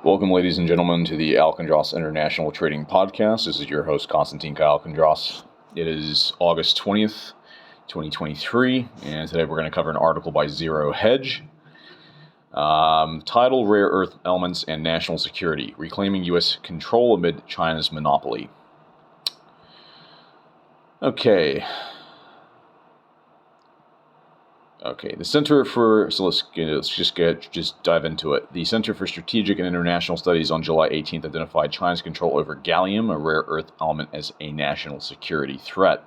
Welcome, ladies and gentlemen, to the Alkindros International Trading Podcast. This is your host, Konstantin Alkindros. It is August 20th, 2023, and today we're going to cover an article by Zero Hedge. Title, Rare Earth Elements and National Security, Reclaiming U.S. Control Amid China's Monopoly. Okay, the Center for, let's just dive into it. The Center for Strategic and International Studies on July 18th identified China's control over gallium, a rare earth element, as a national security threat.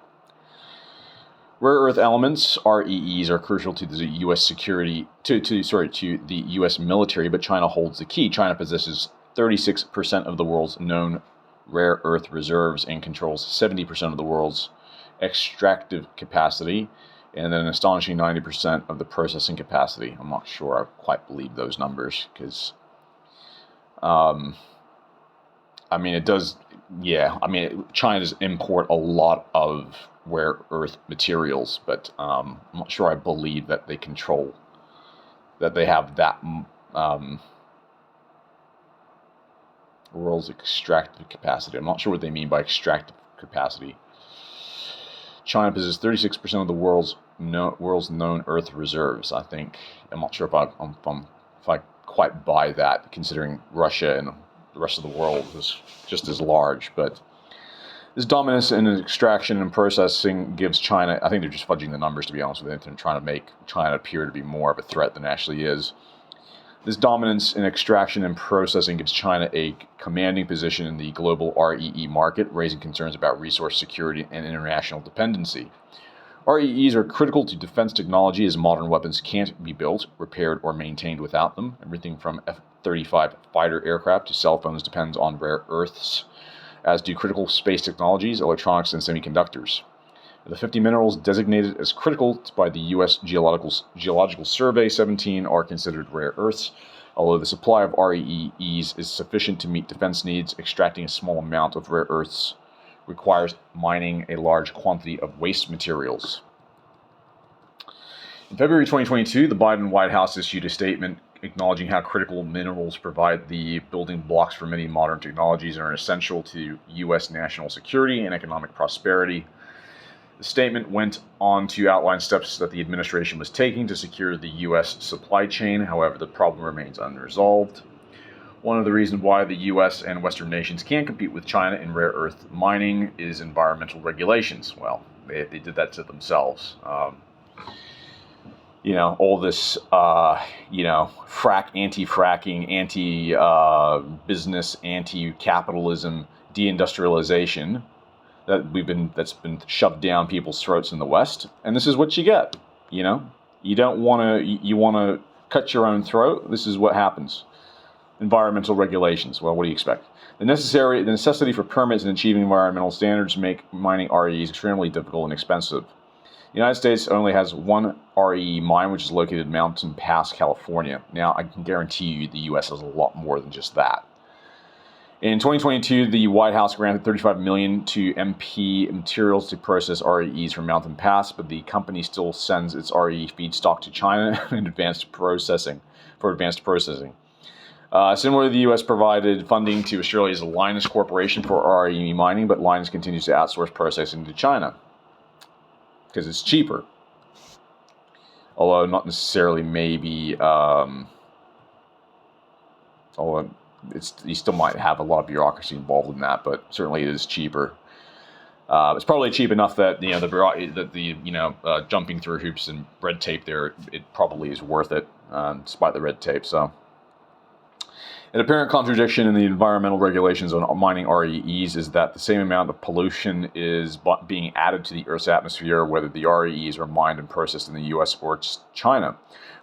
Rare earth elements, REEs, are crucial to the U.S. security, to the U.S. military, but China holds the key. China possesses 36% of the world's known rare earth reserves and controls 70% of the world's extractive capacity, and then an astonishing 90% of the processing capacity. I'm not sure I quite believe those numbers because, China does import a lot of rare earth materials, but I'm not sure I believe that they control, that they have that world's extractive capacity. I'm not sure what they mean by extractive capacity. China possesses 36% of the world's known earth reserves. I'm not sure if I quite buy that, considering Russia and the rest of the world is just as large. But this dominance in extraction and processing gives China, I think they're just fudging the numbers, to be honest with you. They're trying to make China appear to be more of a threat than it actually is. This dominance in extraction and processing gives China a commanding position in the global REE market, raising concerns about resource security and international dependency. REEs are critical to defense technology, as modern weapons can't be built, repaired, or maintained without them. Everything from F-35 fighter aircraft to cell phones depends on rare earths, as do critical space technologies, electronics, and semiconductors. The 50 minerals designated as critical by the U.S. Geological Survey 17 are considered rare earths. Although the supply of REEs is sufficient to meet defense needs, extracting a small amount of rare earths requires mining a large quantity of waste materials. In February 2022, the Biden White House issued a statement acknowledging how critical minerals provide the building blocks for many modern technologies and are essential to U.S. national security and economic prosperity. The statement went on to outline steps that the administration was taking to secure the U.S. supply chain. However, the problem remains unresolved. One of the reasons why the U.S. and Western nations can't compete with China in rare earth mining is environmental regulations. Well, they did that to themselves. All this, anti-fracking, anti-business, anti-capitalism, deindustrialization that's been shoved down people's throats in the West, and this is what you get. You want to cut your own throat. This is what happens. Environmental regulations. Well, what do you expect? The necessity for permits and achieving environmental standards make mining REEs extremely difficult and expensive. The United States only has one REE mine, which is located in Mountain Pass, California. Now, I can guarantee you the U.S. has a lot more than just that. In 2022, the White House granted $35 million to MP Materials to process REEs from Mountain Pass, but the company still sends its REE feedstock to China in advanced processing. Similarly, the U.S. provided funding to Australia's Lynas Corporation for REE mining, but Lynas continues to outsource processing to China because it's cheaper. Although not necessarily maybe, you still might have a lot of bureaucracy involved in that, but certainly it is cheaper. It's probably cheap enough that jumping through hoops and red tape there, it probably is worth it, despite the red tape. So, an apparent contradiction in the environmental regulations on mining REEs is that the same amount of pollution is being added to the Earth's atmosphere, whether the REEs are mined and processed in the U.S. or China.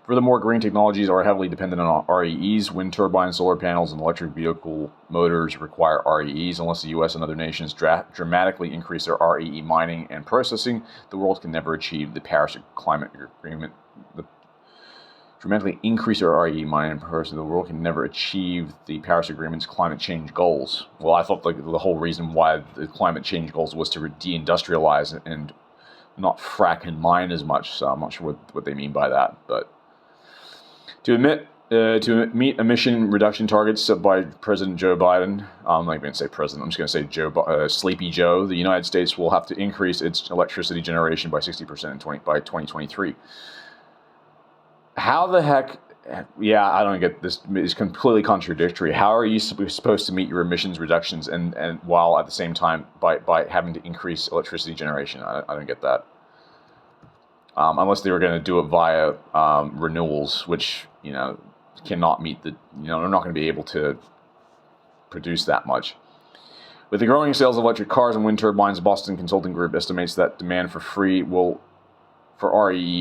Furthermore, green technologies are heavily dependent on REEs. Wind turbines, solar panels, and electric vehicle motors require REEs. Unless the U.S. and other nations dramatically increase their REE mining and processing, the world can never achieve the Paris Climate Agreement. Dramatically increase their REE mining and processing, the world can never achieve the Paris Agreement's climate change goals. Well, I thought the whole reason why the climate change goals was to deindustrialize and not frack and mine as much. So I'm not sure what they mean by that, but to emit To meet emission reduction targets set by President Joe Biden, I'm not going to say president, I'm just going to say Sleepy Joe, the United States will have to increase its electricity generation by 60% by 2023. How the heck? Yeah, I don't get this. It's completely contradictory. How are you supposed to meet your emissions reductions and while at the same time by having to increase electricity generation? I don't get that. Unless they were going to do it via renewals, which, cannot meet the, they're not going to be able to produce that much. With the growing sales of electric cars and wind turbines, Boston Consulting Group estimates that demand for REE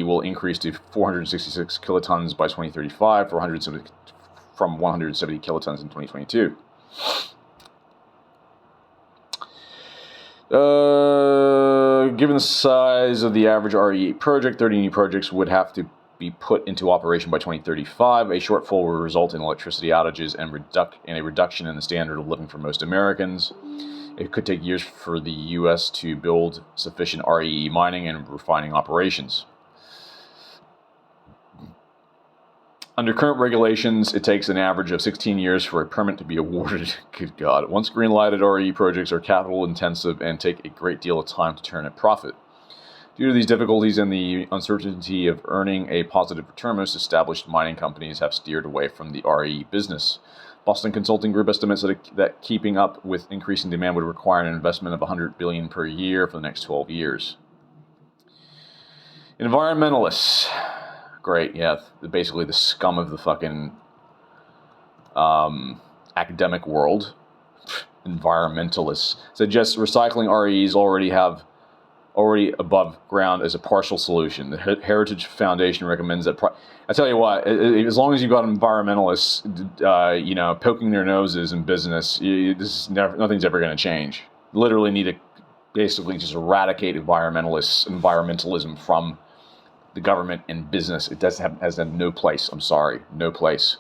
will increase to 466 kilotons by 2035 from 170 kilotons in 2022. Given the size of the average RE8 project, 30 new projects would have to be put into operation by 2035. A shortfall will result in electricity outages and a reduction in the standard of living for most Americans. It could take years for the U.S. to build sufficient REE mining and refining operations. Under current regulations, it takes an average of 16 years for a permit to be awarded. Good God. Once green-lighted, RE projects are capital-intensive and take a great deal of time to turn a profit. Due to these difficulties and the uncertainty of earning a positive return, most established mining companies have steered away from the RE business. Boston Consulting Group estimates that keeping up with increasing demand would require an investment of $100 billion per year for the next 12 years. Environmentalists. Great, yeah, basically the scum of the fucking academic world. Environmentalists suggest recycling REs already above ground as a partial solution. The Heritage Foundation recommends that. I tell you what, as long as you've got environmentalists, poking their noses in business, nothing's ever going to change. Literally need to basically just eradicate environmentalism from the government and business. It has no place. I'm sorry, no place.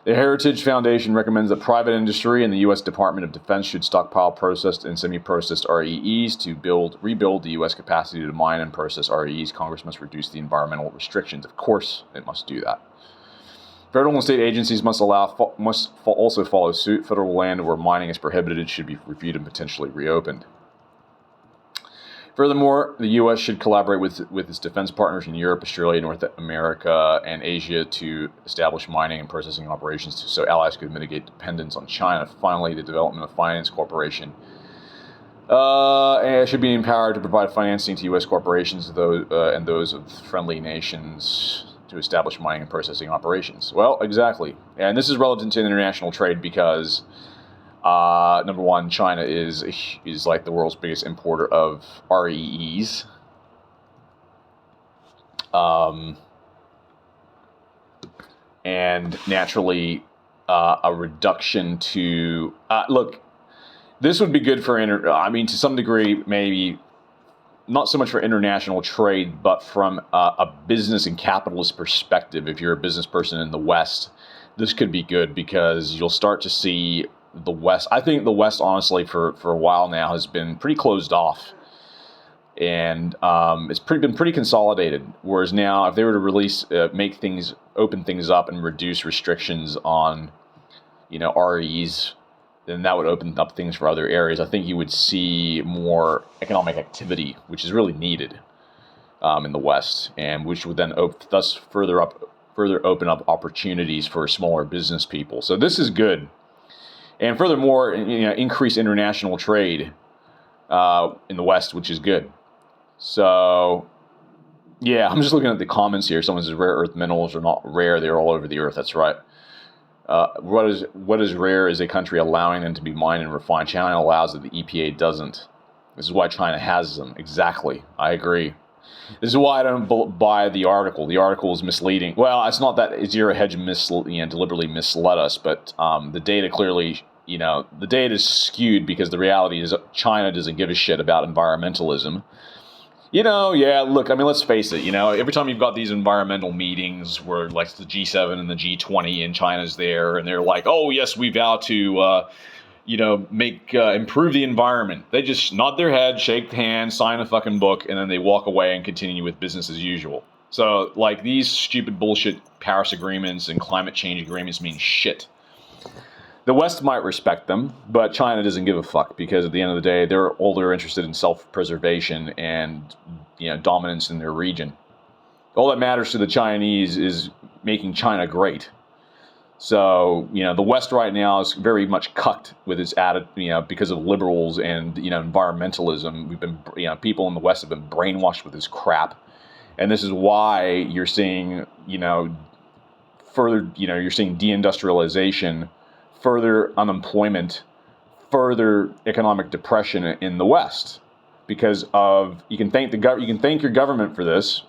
The Heritage Foundation recommends that private industry and the U.S. Department of Defense should stockpile processed and semi-processed REEs to rebuild the U.S. capacity to mine and process REEs. Congress must reduce the environmental restrictions. Of course, it must do that. Federal and state agencies must also follow suit. Federal land where mining is prohibited should be reviewed and potentially reopened. Furthermore, the U.S. should collaborate with its defense partners in Europe, Australia, North America, and Asia to establish mining and processing operations so allies could mitigate dependence on China. Finally, the Development of Finance Corporation should be empowered to provide financing to U.S. corporations and those of friendly nations to establish mining and processing operations. Well, exactly. And this is relevant to international trade because number one, China is like the world's biggest importer of REEs. And naturally, a reduction to look. This would be good for to some degree, maybe not so much for international trade, but from a business and capitalist perspective. If you're a business person in the West, this could be good because you'll start to see the West. I think the West, honestly, for a while now has been pretty closed off, and it's been pretty consolidated. Whereas now, if they were to open things up and reduce restrictions on, REs, then that would open up things for other areas. I think you would see more economic activity, which is really needed in the West, and which would then thus further open up opportunities for smaller business people. So this is good. And furthermore, increase international trade in the West, which is good. So, yeah, I'm just looking at the comments here. Someone says rare earth minerals are not rare; they're all over the earth. That's right. What is rare is a country allowing them to be mined and refined. China allows it; the EPA doesn't. This is why China has them. Exactly, I agree. This is why I don't buy the article. The article is misleading. Well, it's not that Zero Hedge deliberately misled us, but the data clearly, the data is skewed because the reality is China doesn't give a shit about environmentalism. Look, let's face it, every time you've got these environmental meetings where like the G7 and the G20 and China's there and they're like, oh, yes, we vow to, improve the environment. They just nod their head, shake hands, sign a fucking book, and then they walk away and continue with business as usual. So, like, these stupid bullshit Paris agreements and climate change agreements mean shit. The West might respect them, but China doesn't give a fuck, because at the end of the day, they're interested in self-preservation and, dominance in their region. All that matters to the Chinese is making China great. So, the West right now is very much cucked with its attitude, because of liberals and, environmentalism. We've been, people in the West have been brainwashed with this crap. And this is why you're seeing, further, you're seeing deindustrialization, further unemployment, further economic depression in the West, because of you can thank your government for this,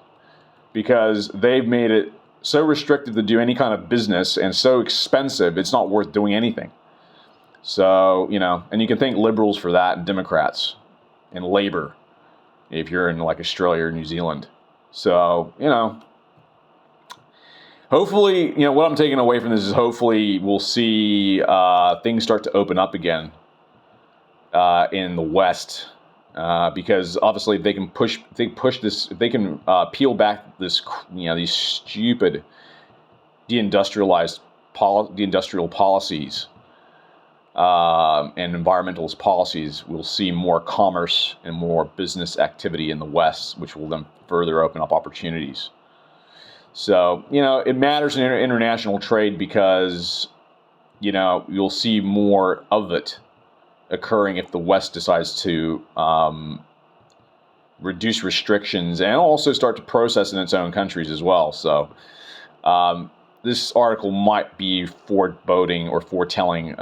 because they've made it so restrictive to do any kind of business and so expensive it's not worth doing anything. So and you can thank liberals for that, and Democrats and Labor if you're in like Australia or New Zealand. So hopefully, what I'm taking away from this is hopefully we'll see things start to open up again in the West, because obviously if they can push this, if they can peel back this, these stupid deindustrial policies and environmentalist policies, we'll see more commerce and more business activity in the West, which will then further open up opportunities. So, it matters in international trade because, you'll see more of it occurring if the West decides to reduce restrictions and also start to process in its own countries as well. So, this article might be foreboding or foretelling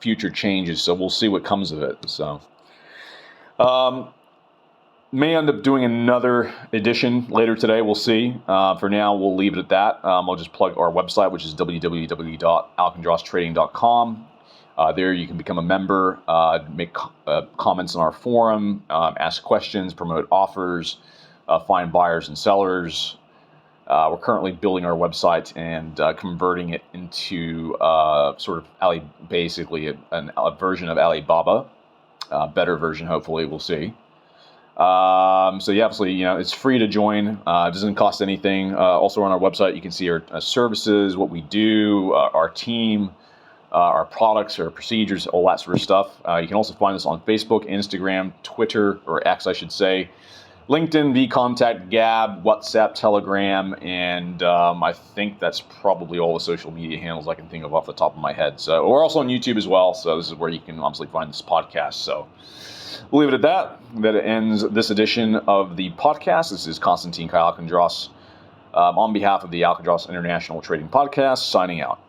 future changes. So we'll see what comes of it. So, may end up doing another edition later today. We'll see. For now, we'll leave it at that. I'll just plug our website, which is www.alkindrostrading.com. There you can become a member, make comments on our forum, ask questions, promote offers, find buyers and sellers. We're currently building our website and converting it into sort of basically a version of Alibaba, a better version, hopefully. We'll see. So yeah, obviously, it's free to join. It doesn't cost anything. Also on our website, you can see our services, what we do, our team, our products, our procedures, all that sort of stuff. You can also find us on Facebook, Instagram, Twitter, or X, I should say, LinkedIn, VKontakte, Gab, WhatsApp, Telegram, and I think that's probably all the social media handles I can think of off the top of my head. So we're also on YouTube as well. So this is where you can obviously find this podcast. So we'll leave it at that. That ends this edition of the podcast. This is Konstantin Kai Alkindros on behalf of the Alkindros International Trading Podcast, signing out.